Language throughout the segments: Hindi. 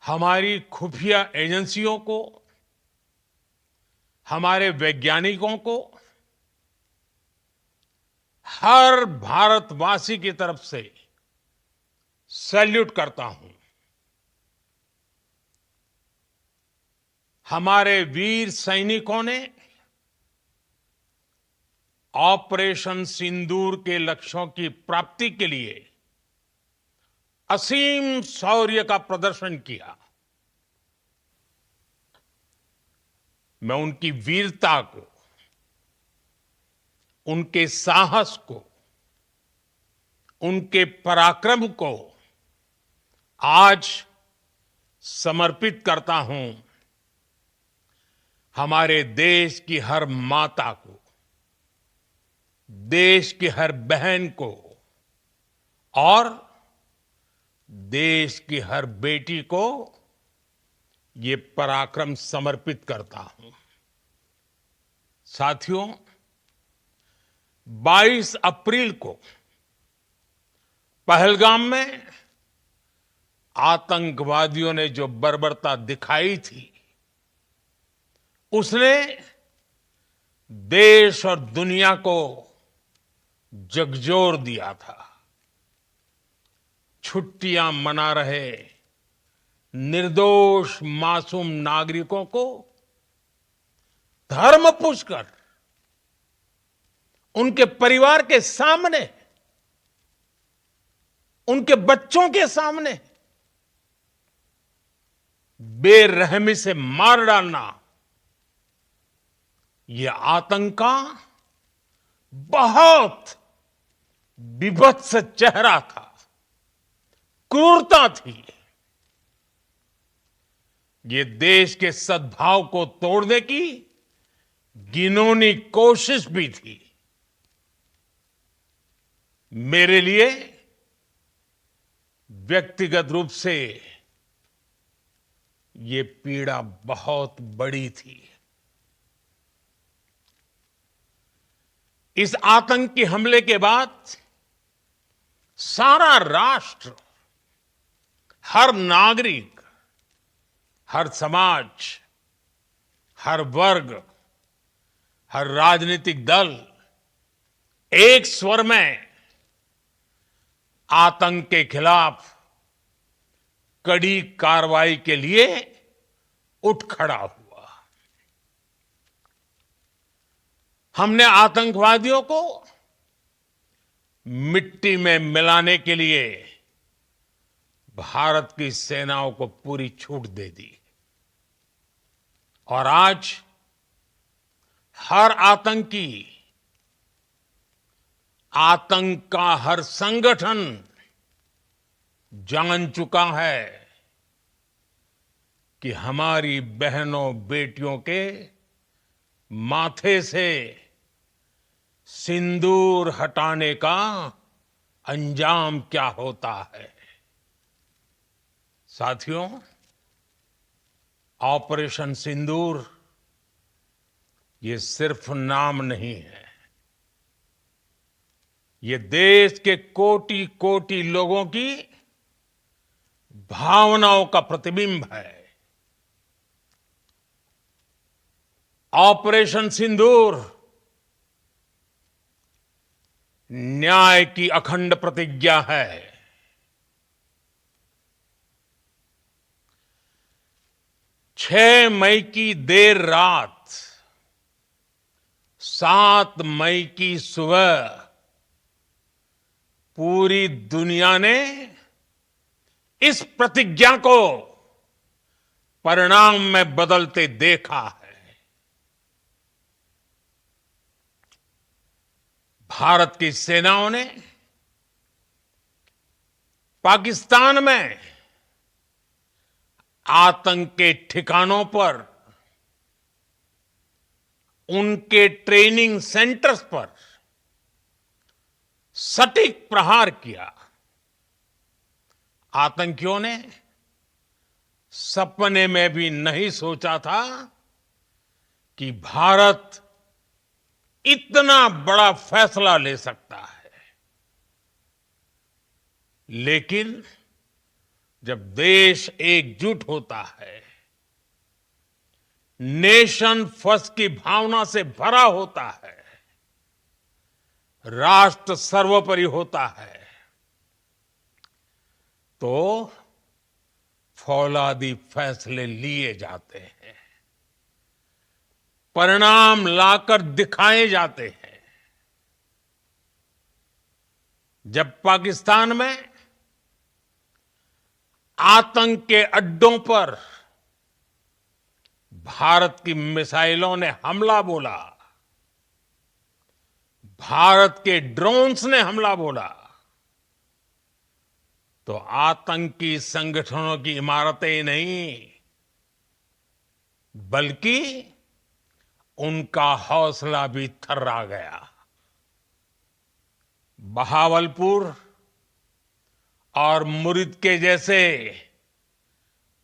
हमारी खुफिया एजेंसियों को, हमारे वैज्ञानिकों को, हर भारतवासी की तरफ से सैल्यूट करता हूं। हमारे वीर सैनिकों ने ऑपरेशन सिंदूर के लक्ष्यों की प्राप्ति के लिए असीम शौर्य का प्रदर्शन किया। मैं उनकी वीरता को, उनके साहस को, उनके पराक्रम को आज समर्पित करता हूं हमारे देश की हर माता को, देश की हर बहन को और देश की हर बेटी को ये पराक्रम समर्पित करता हूं। साथियों, 22 अप्रैल को पहलगाम में आतंकवादियों ने जो बर्बरता दिखाई थी, उसने देश और दुनिया को झकझोर दिया था। छुट्टियां मना रहे निर्दोष मासूम नागरिकों को धर्म पूछकर उनके परिवार के सामने, उनके बच्चों के सामने बेरहमी से मार डालना, यह आतंक का बहुत विभत्स चेहरा था, क्रूरता थी। ये देश के सद्भाव को तोड़ने की घिनौनी कोशिश भी थी। मेरे लिए व्यक्तिगत रूप से ये पीड़ा बहुत बड़ी थी। इस आतंकी हमले के बाद सारा राष्ट्र, हर नागरिक, हर समाज, हर वर्ग, हर राजनीतिक दल एक स्वर में आतंक के खिलाफ कड़ी कार्रवाई के लिए उठ खड़ा हुआ। हमने आतंकवादियों को मिट्टी में मिलाने के लिए भारत की सेनाओं को पूरी छूट दे दी और आज हर आतंकी, आतंक का हर संगठन जान चुका है कि हमारी बहनों बेटियों के माथे से सिंदूर हटाने का अंजाम क्या होता है। साथियों, ऑपरेशन सिंदूर ये सिर्फ नाम नहीं है, ये देश के कोटि कोटि लोगों की भावनाओं का प्रतिबिंब है। ऑपरेशन सिंदूर न्याय की अखंड प्रतिज्ञा है। 6 मई की देर रात, 7 मई की सुबह पूरी दुनिया ने इस प्रतिज्ञा को परिणाम में बदलते देखा है। भारत की सेनाओं ने पाकिस्तान में आतंक के ठिकानों पर, उनके ट्रेनिंग सेंटर्स पर सटीक प्रहार किया। आतंकियों ने सपने में भी नहीं सोचा था कि भारत इतना बड़ा फैसला ले सकता है, लेकिन जब देश एकजुट होता है, नेशन फर्स्ट की भावना से भरा होता है, राष्ट्र सर्वोपरि होता है, तो फौलादी फैसले लिए जाते हैं, परिणाम लाकर दिखाए जाते हैं। जब पाकिस्तान में आतंक के अड्डों पर भारत की मिसाइलों ने हमला बोला, भारत के ड्रोन्स ने हमला बोला, तो आतंकी संगठनों की इमारतें नहीं, बल्कि उनका हौसला भी थर्रा गया। बहावलपुर और मुरिद के जैसे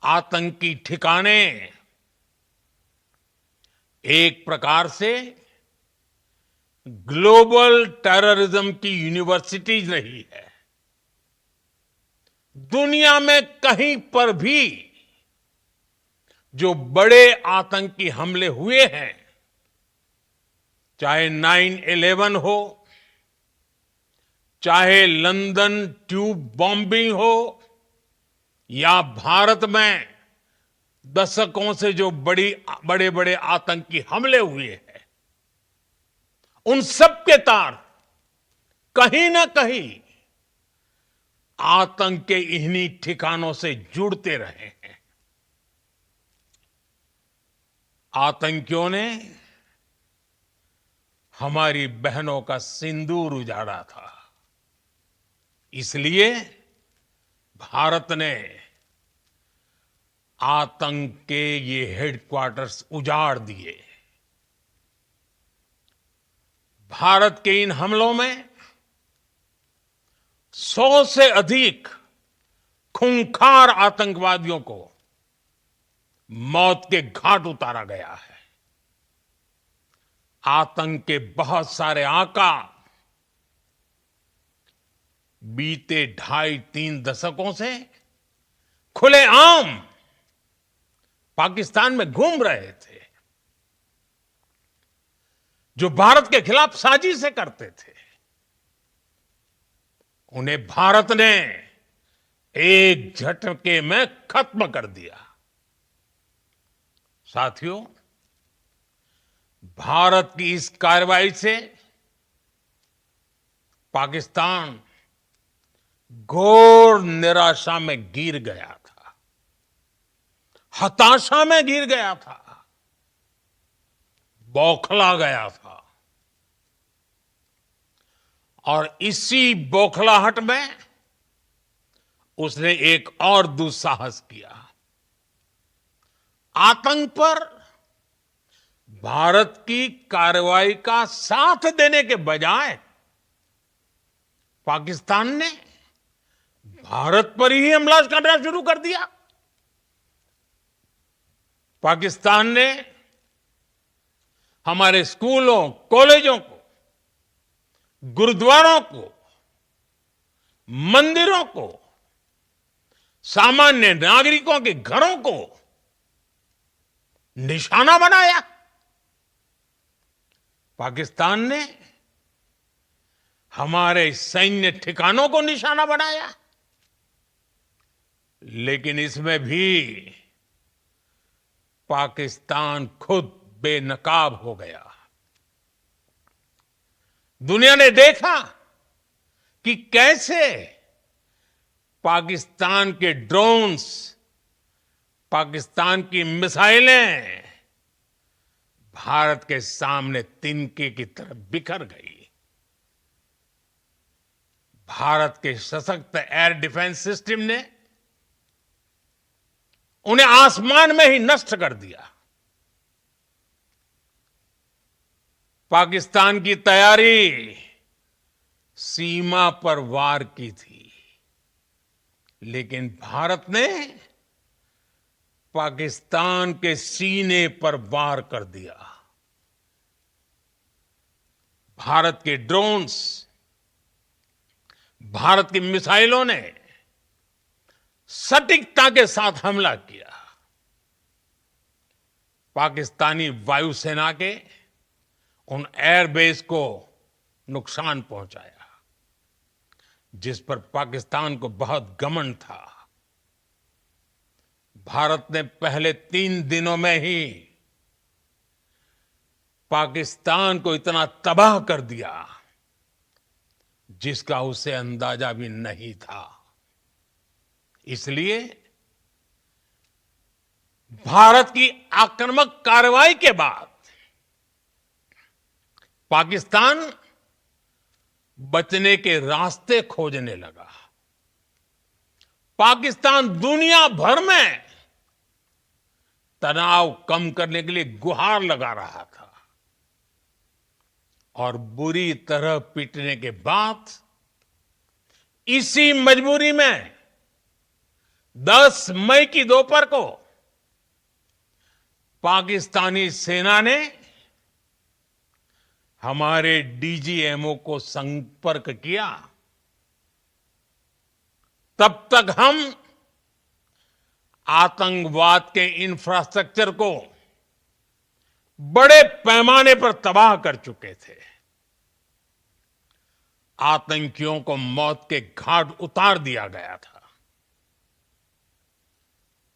आतंकी ठिकाने एक प्रकार से ग्लोबल टेररिज्म की यूनिवर्सिटीज रही है। दुनिया में कहीं पर भी जो बड़े आतंकी हमले हुए हैं, चाहे 9/11 हो, चाहे लंदन ट्यूब बॉम्बिंग हो, या भारत में दशकों से जो बड़े बड़े आतंकी हमले हुए हैं, उन सब के तार कहीं ना कहीं आतंक के इन्हीं ठिकानों से जुड़ते रहे हैं। आतंकियों ने हमारी बहनों का सिंदूर उजाड़ा था, इसलिए भारत ने आतंक के ये हेडक्वार्टर्स उजाड़ दिए। भारत के इन हमलों में 100 से अधिक खूंखार आतंकवादियों को मौत के घाट उतारा गया है। आतंक के बहुत सारे आका बीते 2.5-3 दशकों से खुलेआम पाकिस्तान में घूम रहे थे, जो भारत के खिलाफ साजिशें करते थे। उन्हें भारत ने एक झटके में खत्म कर दिया। साथियों, भारत की इस कार्रवाई से पाकिस्तान घोर निराशा में गिर गया था, हताशा में गिर गया था, बौखला गया था। और इसी बौखलाहट में उसने एक और दुस्साहस किया। आतंक पर भारत की कार्रवाई का साथ देने के बजाय पाकिस्तान ने भारत पर ही हमला करना शुरू कर दिया। पाकिस्तान ने हमारे स्कूलों, कॉलेजों को, गुरुद्वारों को, मंदिरों को, सामान्य नागरिकों के घरों को निशाना बनाया। पाकिस्तान ने हमारे सैन्य ठिकानों को निशाना बनाया। लेकिन इसमें भी पाकिस्तान खुद बेनकाब हो गया। दुनिया ने देखा कि कैसे पाकिस्तान के ड्रोन्स, पाकिस्तान की मिसाइलें भारत के सामने तिनके की तरह बिखर गई। भारत के सशक्त एयर डिफेंस सिस्टम ने उन्हें आसमान में ही नष्ट कर दिया। पाकिस्तान की तैयारी सीमा पर वार की थी, लेकिन भारत ने पाकिस्तान के सीने पर वार कर दिया। भारत के ड्रोन्स, भारत की मिसाइलों ने सटीकता के साथ हमला किया। पाकिस्तानी वायुसेना के उन एयरबेस को नुकसान पहुंचाया, जिस पर पाकिस्तान को बहुत घमंड था। भारत ने पहले 3 दिनों में ही पाकिस्तान को इतना तबाह कर दिया जिसका उसे अंदाजा भी नहीं था। इसलिए भारत की आक्रामक कार्रवाई के बाद पाकिस्तान बचने के रास्ते खोजने लगा। पाकिस्तान दुनिया भर में तनाव कम करने के लिए गुहार लगा रहा था और बुरी तरह पीटने के बाद इसी मजबूरी में 10 मई की दोपहर को पाकिस्तानी सेना ने हमारे डीजीएमओ को संपर्क किया। तब तक हम आतंकवाद के इंफ्रास्ट्रक्चर को बड़े पैमाने पर तबाह कर चुके थे। आतंकियों को मौत के घाट उतार दिया गया था।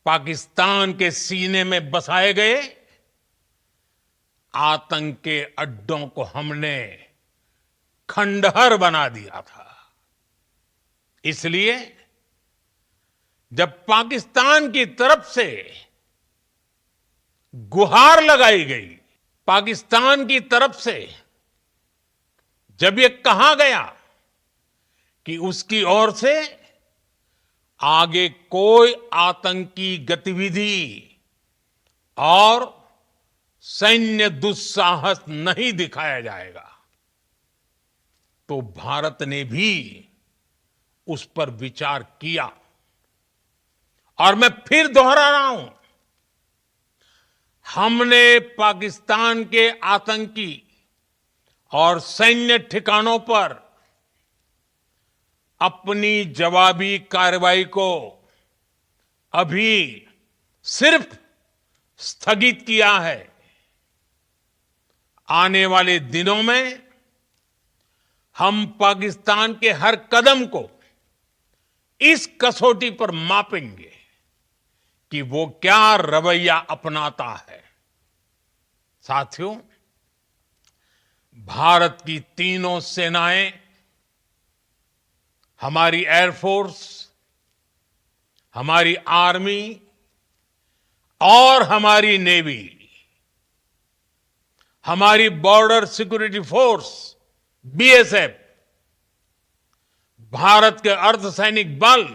पाकिस्तान के सीने में बसाए गए आतंक के अड्डों को हमने खंडहर बना दिया था। इसलिए जब पाकिस्तान की तरफ से गुहार लगाई गई, पाकिस्तान की तरफ से जब ये कहा गया कि उसकी ओर से आगे कोई आतंकी गतिविधि और सैन्य दुस्साहस नहीं दिखाया जाएगा, तो भारत ने भी उस पर विचार किया। और मैं फिर दोहरा रहा हूं, हमने पाकिस्तान के आतंकी और सैन्य ठिकानों पर अपनी जवाबी कार्रवाई को अभी सिर्फ स्थगित किया है। आने वाले दिनों में हम पाकिस्तान के हर कदम को इस कसौटी पर मापेंगे कि वो क्या रवैया अपनाता है। साथियों, भारत की तीनों सेनाएं, हमारी एयरफोर्स, हमारी आर्मी और हमारी नेवी, हमारी border security force BSF, Bharat के अर्धसैनिक बल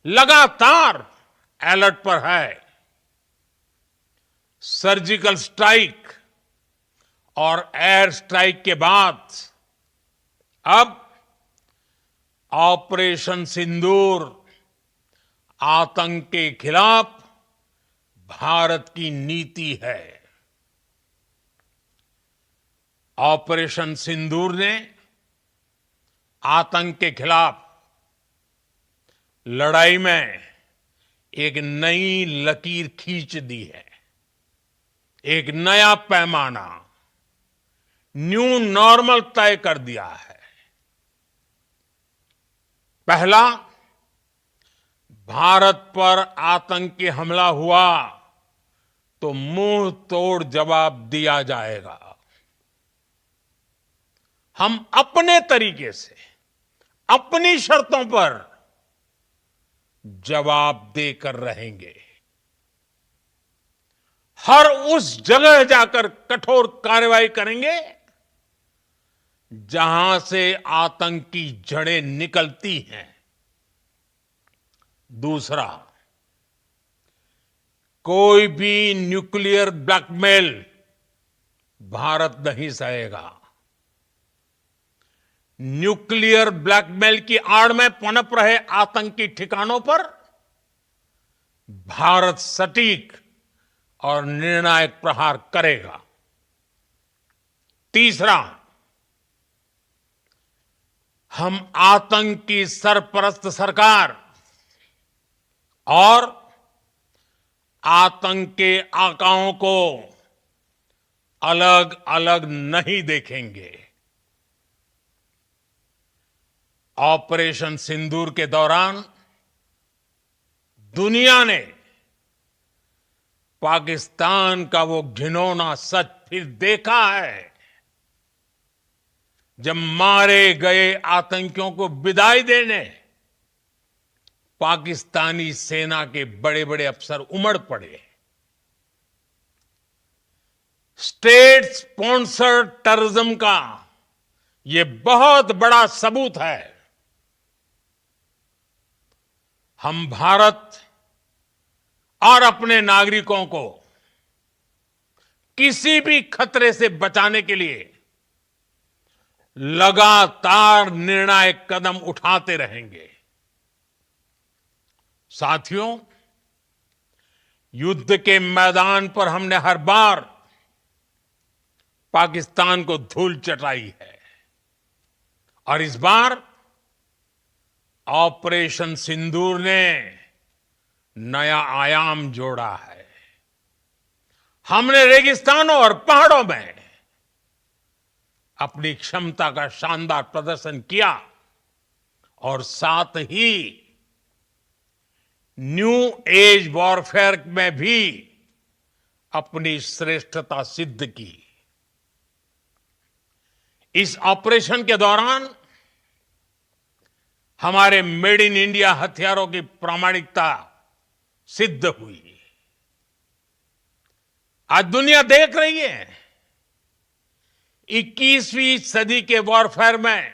लगातार अलर्ट पर है। सर्जिकल स्ट्राइक और एयर स्ट्राइक के बाद अब ऑपरेशन सिंदूर आतंक के खिलाफ भारत की नीति है। ऑपरेशन सिंदूर ने आतंक के खिलाफ लड़ाई में एक नई लकीर खींच दी है, एक नया पैमाना, न्यू नॉर्मल तय कर दिया है। पहला, भारत पर आतंकी हमला हुआ तो मुंह तोड़ जवाब दिया जाएगा। हम अपने तरीके से, अपनी शर्तों पर जवाब देकर रहेंगे। हर उस जगह जाकर कठोर कार्रवाई करेंगे जहां से आतंक की जड़ें निकलती हैं। दूसरा, कोई भी न्यूक्लियर ब्लैकमेल भारत नहीं सहेगा। न्यूक्लियर ब्लैकमेल की आड़ में पनप रहे आतंकी ठिकानों पर भारत सटीक और निर्णायक प्रहार करेगा। तीसरा, हम आतंक की सरपरस्त सरकार और आतंक के आकाओं को अलग अलग नहीं देखेंगे। ऑपरेशन सिंदूर के दौरान दुनिया ने पाकिस्तान का वो घिनौना सच फिर देखा है, जब मारे गए आतंकियों को विदाई देने पाकिस्तानी सेना के बड़े बड़े अफसर उमड़ पड़े। स्टेट स्पॉन्सर्ड टेररिज्म का ये बहुत बड़ा सबूत है। हम भारत और अपने नागरिकों को किसी भी खतरे से बचाने के लिए लगातार निर्णायक कदम उठाते रहेंगे। साथियों, युद्ध के मैदान पर हमने हर बार पाकिस्तान को धूल चटाई है और इस बार ऑपरेशन सिंदूर ने नया आयाम जोड़ा है। हमने रेगिस्तानों और पहाड़ों में अपनी क्षमता का शानदार प्रदर्शन किया और साथ ही न्यू एज वॉरफेयर में भी अपनी श्रेष्ठता सिद्ध की। इस ऑपरेशन के दौरान हमारे मेड इन इंडिया हथियारों की प्रामाणिकता सिद्ध हुई। आज दुनिया देख रही है 21वीं सदी के वॉरफेयर में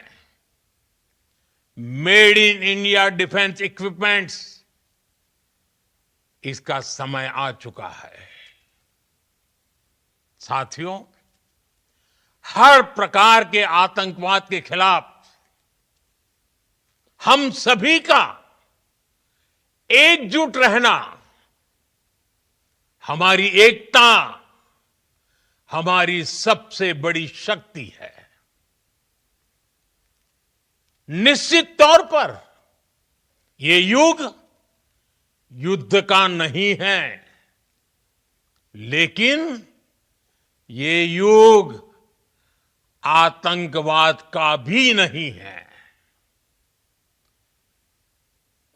made in India defence equipments, इसका समय आ चुका है। साथियों, हर प्रकार के आतंकवाद के खिलाफ हम सभी का एकजुट रहना, हमारी एकता हमारी सबसे बड़ी शक्ति है। निश्चित तौर पर यह युग युद्ध का नहीं है, लेकिन ये युग आतंकवाद का भी नहीं है।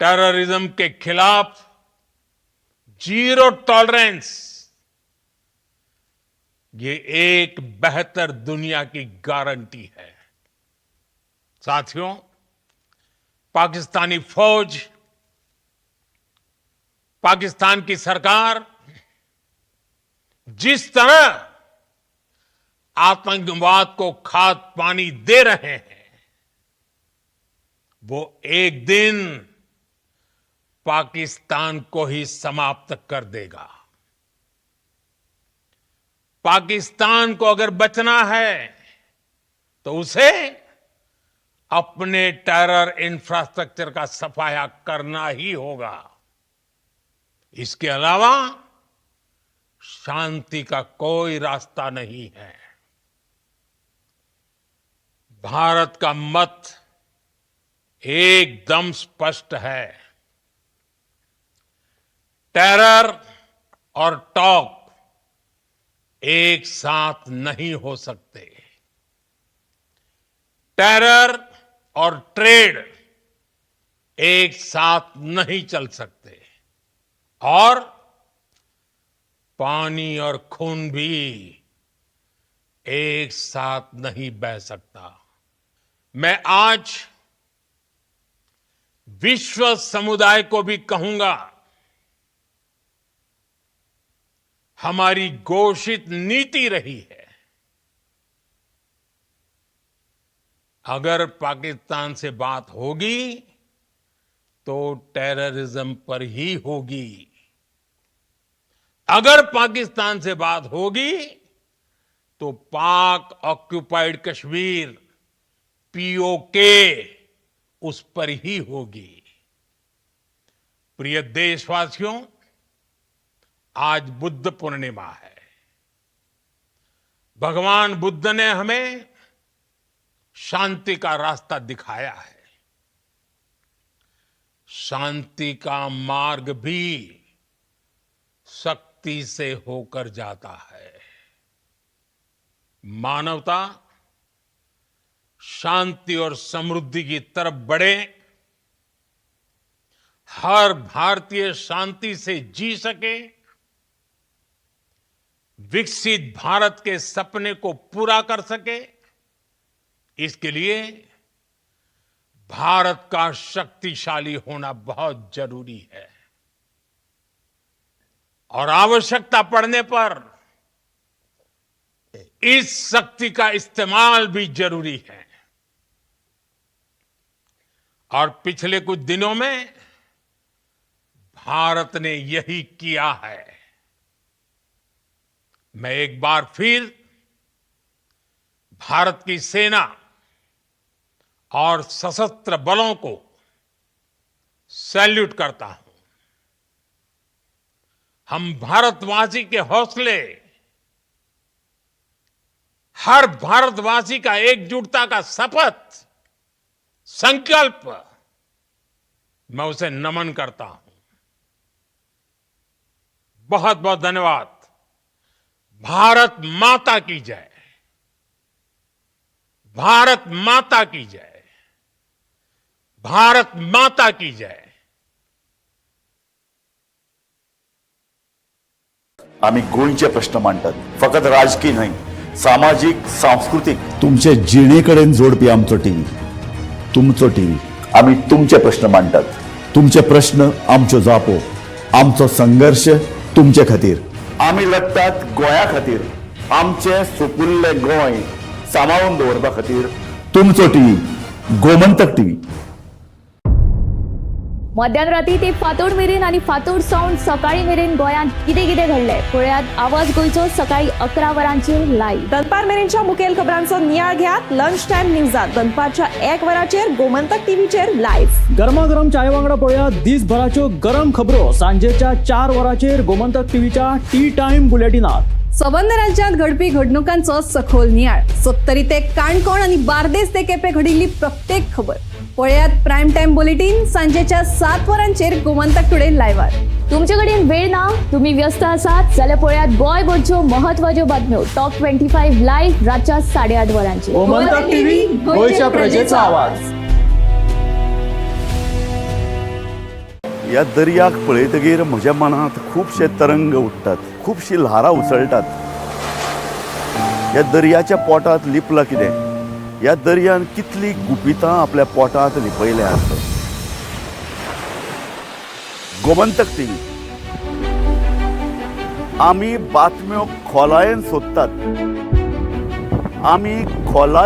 टेररिज्म के खिलाफ जीरो टॉलरेंस, ये एक बेहतर दुनिया की गारंटी है। साथियों, पाकिस्तानी फौज, पाकिस्तान की सरकार जिस तरह आतंकवाद को खाद पानी दे रहे हैं, वो एक दिन पाकिस्तान को ही समाप्त कर देगा। पाकिस्तान को अगर बचना है तो उसे अपने टेरर इंफ्रास्ट्रक्चर का सफाया करना ही होगा। इसके अलावा शांति का कोई रास्ता नहीं है। भारत का मत एकदम स्पष्ट है। टेरर और टॉक एक साथ नहीं हो सकते। टेरर और ट्रेड एक साथ नहीं चल सकते और पानी और खून भी एक साथ नहीं बह सकता। मैं आज विश्व समुदाय को भी कहूंगा, हमारी घोषित नीति रही है, अगर पाकिस्तान से बात होगी तो टेररिज्म पर ही होगी। अगर पाकिस्तान से बात होगी तो पाक ऑक्युपाइड कश्मीर पीओके उस पर ही होगी। प्रिय देशवासियों, आज बुद्ध पूर्णिमा है। भगवान बुद्ध ने हमें शांति का रास्ता दिखाया है। शांति का मार्ग भी शक्ति से होकर जाता है। मानवता शांति और समृद्धि की तरफ बढ़े, हर भारतीय शांति से जी सके, विकसित भारत के सपने को पूरा कर सके, इसके लिए भारत का शक्तिशाली होना बहुत जरूरी है। और आवश्यकता पड़ने पर इस शक्ति का इस्तेमाल भी जरूरी है। और पिछले कुछ दिनों में भारत ने यही किया है। मैं एक बार फिर भारत की सेना और सशस्त्र बलों को सैल्यूट करता हूं। हम भारतवासी के हौसले, हर भारतवासी का एकजुटता का शपथ, संकल्प, मैं उसे नमन करता हूं। बहुत बहुत धन्यवाद। भारत माता की जय। भारत माता की जय। भारत माता की जय। आम्ही गोंयचे प्रश्न मांडतात, फकत राजकीय नाही, सामाजिक, सांस्कृतिक। तुमचे जिणेकडेन जोडपी आमचो टीव्ही, तुमचो टीव्ही। आम्ही तुमचे प्रश्न मांडतात, तुमचे प्रश्न आमच्यो जापो, आमचो संघर्ष तुमचे खातीर। आम्ही लढतात गोंया खातीर, आमचे सोपुल्ले गोंय सांबाळून दवरपा खातीर। तुमचो टीव्ही, गोमंतक टीव्ही। मध्यरात्री ते फातोड मेरेन आणि फातोड सावन सकाळी मेरेन गोंयांत कितें कितें घडलें पळयात आवाज गोंयचो सकाळी 11 वरांचेर लायव्ह। दनपार मेरेनच्या मुखेल खबरांचो नियाळ घेयात लंच टाइम न्यूजात दनपारच्या 1 वराचेर गोमंतक टीव्हीचेर लायव्ह। गरमागरम चाय वांगडा पळयात दिसभराच्यो गरम खबरो सांजेच्या 4 वराचेर गोमंतक टीव्हीच्या टी टाइम बुलेटिनात। संबंध राज्यांत घडपी घडणुकांचो सखोल नियाळ, 70 ते काणकोण आणि बार्देस ते केपें घडिल्ली प्रत्येक खबर पळयात प्रायम टाइम बुलेटिन सांजेच्या 7 वरांचेर गोमंतक टुडे लायव्हार। तुमचे कडेन वेळ ना, तुम्ही व्यस्त आसात जाल्यार पळयात गोंयभरच्यो महत्वाच्यो बातम्यो टॉप 25 लायव्ह रातच्या 8:30 वरांचेर। गोमंतक टीव्ही, गोंयच्या प्रजेचा आवाज। या दर्याक पळयतकीर म्हज्या मनात खूबशे तरंग उठतात, खूबशी ल्हारां उसळटात। या दर्याच्या पोटात लिपला कितें? या दर्यान कितली गुपितां आपल्या पोटात लिपयल्यात? गोमंतक टीव्ही, आमी बातम्यो खोलायेन सोदतात, आमी खोलाय